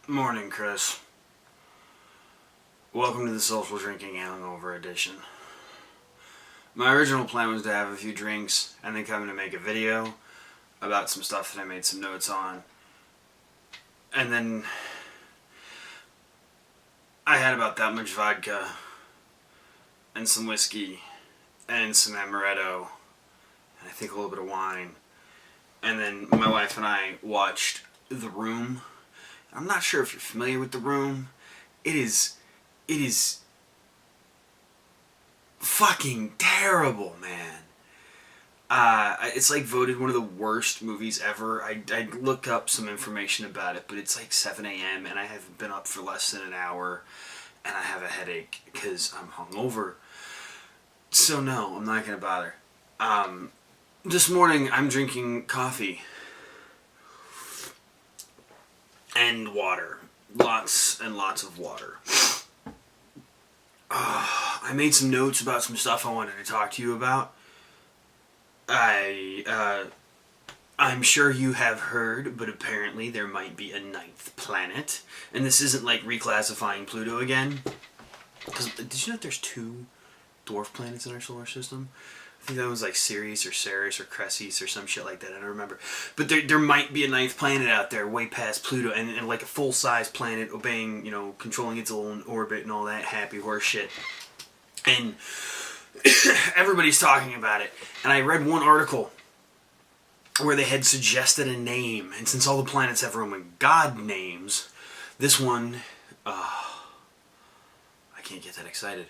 Morning, Chris. Welcome to the Social Drinking Hangover Edition. My original plan was to have a few drinks and then come to make a video about some stuff that I made some notes on. And then I had about that much vodka and some whiskey and some amaretto and I think a little bit of wine. And then my wife and I watched The Room. I'm not sure if you're familiar with The Room. It is fucking terrible, man. It's like voted one of the worst movies ever. I looked up some information about it, but it's like 7 a.m. and I haven't been up for less than an hour, and I have a headache because I'm hungover. So no, I'm not gonna bother. This morning I'm drinking coffee and water. Lots and lots of water. I made some notes about some stuff I wanted to talk to you about. I'm sure you have heard, but apparently there might be a ninth planet. And this isn't like reclassifying Pluto again. Because did you know that there's 2 dwarf planets in our solar system? I think that was like Sirius or Ceres or Cresces or some shit like that. I don't remember. But there might be a 9th planet out there way past Pluto and like a full-size planet obeying, controlling its own orbit and all that happy horse shit. And everybody's talking about it. And I read one article where they had suggested a name. And since all the planets have Roman god names, this one, I can't get that excited.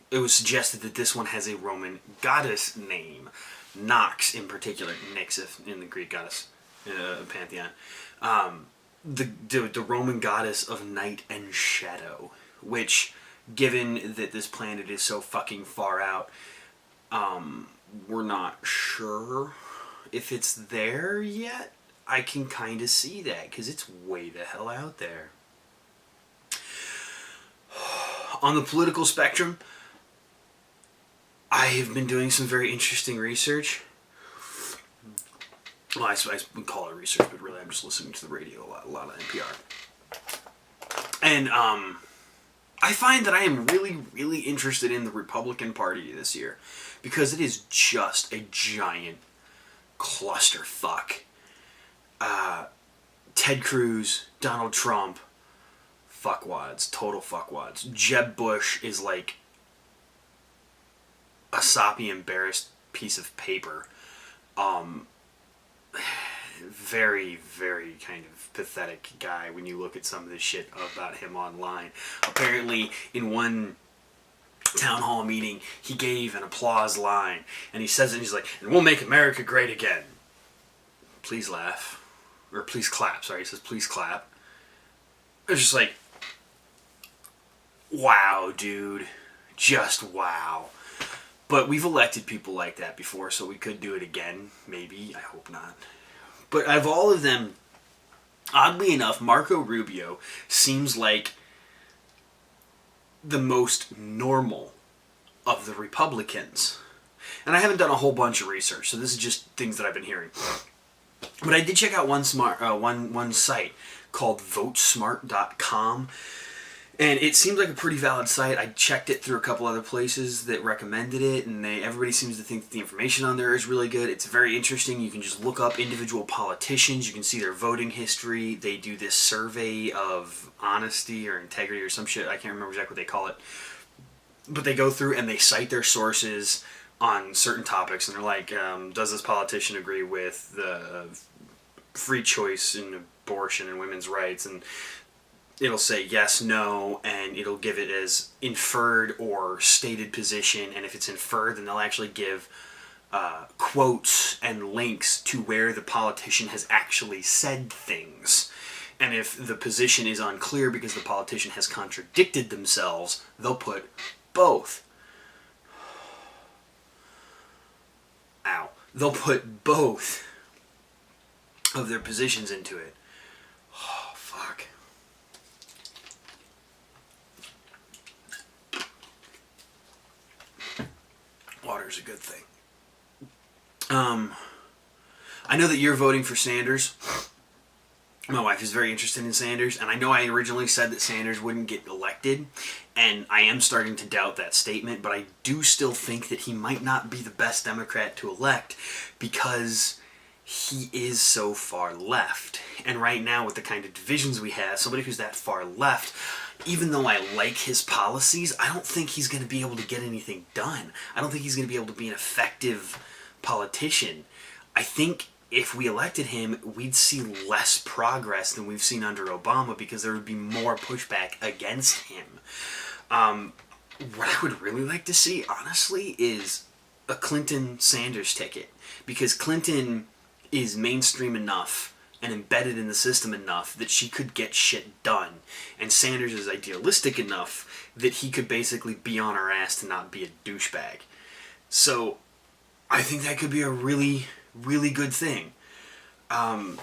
It was suggested that this one has a Roman goddess name. Nox, in particular. Nyx, in the Greek goddess pantheon. The Roman goddess of night and shadow. Which, given that this planet is so fucking far out, we're not sure if it's there yet. I can kind of see that, because it's way the hell out there. On the political spectrum, I have been doing some very interesting research. Well, I would call it research, but really I'm just listening to the radio a lot of NPR. And I find that I am really, really interested in the Republican Party this year, because it is just a giant clusterfuck. Ted Cruz, Donald Trump, fuckwads, total fuckwads. Jeb Bush is like a soppy, embarrassed piece of paper. Very, very kind of pathetic guy when you look at some of the shit about him online. Apparently, in one town hall meeting, he gave an applause line, and he says it, and he's like, "And we'll make America great again." Please laugh. Or please clap, sorry, he says please clap. It's just like, wow, dude. Just wow. But we've elected people like that before, so we could do it again. Maybe. I hope not. But out of all of them, oddly enough, Marco Rubio seems like the most normal of the Republicans. And I haven't done a whole bunch of research, so this is just things that I've been hearing. But I did check out one site called votesmart.com. And it seems like a pretty valid site. I checked it through a couple other places that recommended it, and everybody seems to think that the information on there is really good. It's very interesting. You can just look up individual politicians. You can see their voting history. They do this survey of honesty or integrity or some shit. I can't remember exactly what they call it. But they go through and they cite their sources on certain topics, and they're like, does this politician agree with the free choice in abortion and women's rights? And it'll say yes, no, and it'll give it as inferred or stated position. And if it's inferred, then they'll actually give quotes and links to where the politician has actually said things. And if the position is unclear because the politician has contradicted themselves, they'll put both. Ow. They'll put both of their positions into it. Oh, fuck. Water's a good thing. I know that you're voting for Sanders. My wife is very interested in Sanders, and I know I originally said that Sanders wouldn't get elected, and I am starting to doubt that statement, but I do still think that he might not be the best Democrat to elect because he is so far left. And right now, with the kind of divisions we have, somebody who's that far left, even though I like his policies, I don't think he's going to be able to get anything done. I don't think he's going to be able to be an effective politician. I think if we elected him, we'd see less progress than we've seen under Obama because there would be more pushback against him. What I would really like to see, honestly, is a Clinton-Sanders ticket, because Clinton is mainstream enough and embedded in the system enough that she could get shit done, and Sanders is idealistic enough that he could basically be on her ass to not be a douchebag. So I think that could be a really, really good thing. I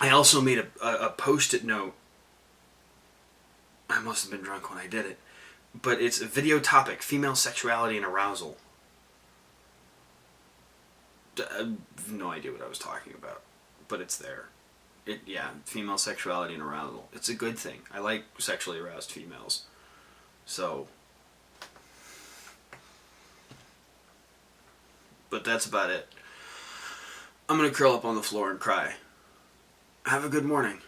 also made a post-it note. I must have been drunk when I did it. But it's a video topic: female sexuality and arousal. I have no idea what I was talking about, but it's there. Female sexuality and arousal. It's a good thing. I like sexually aroused females. So, but that's about it. I'm gonna curl up on the floor and cry. Have a good morning.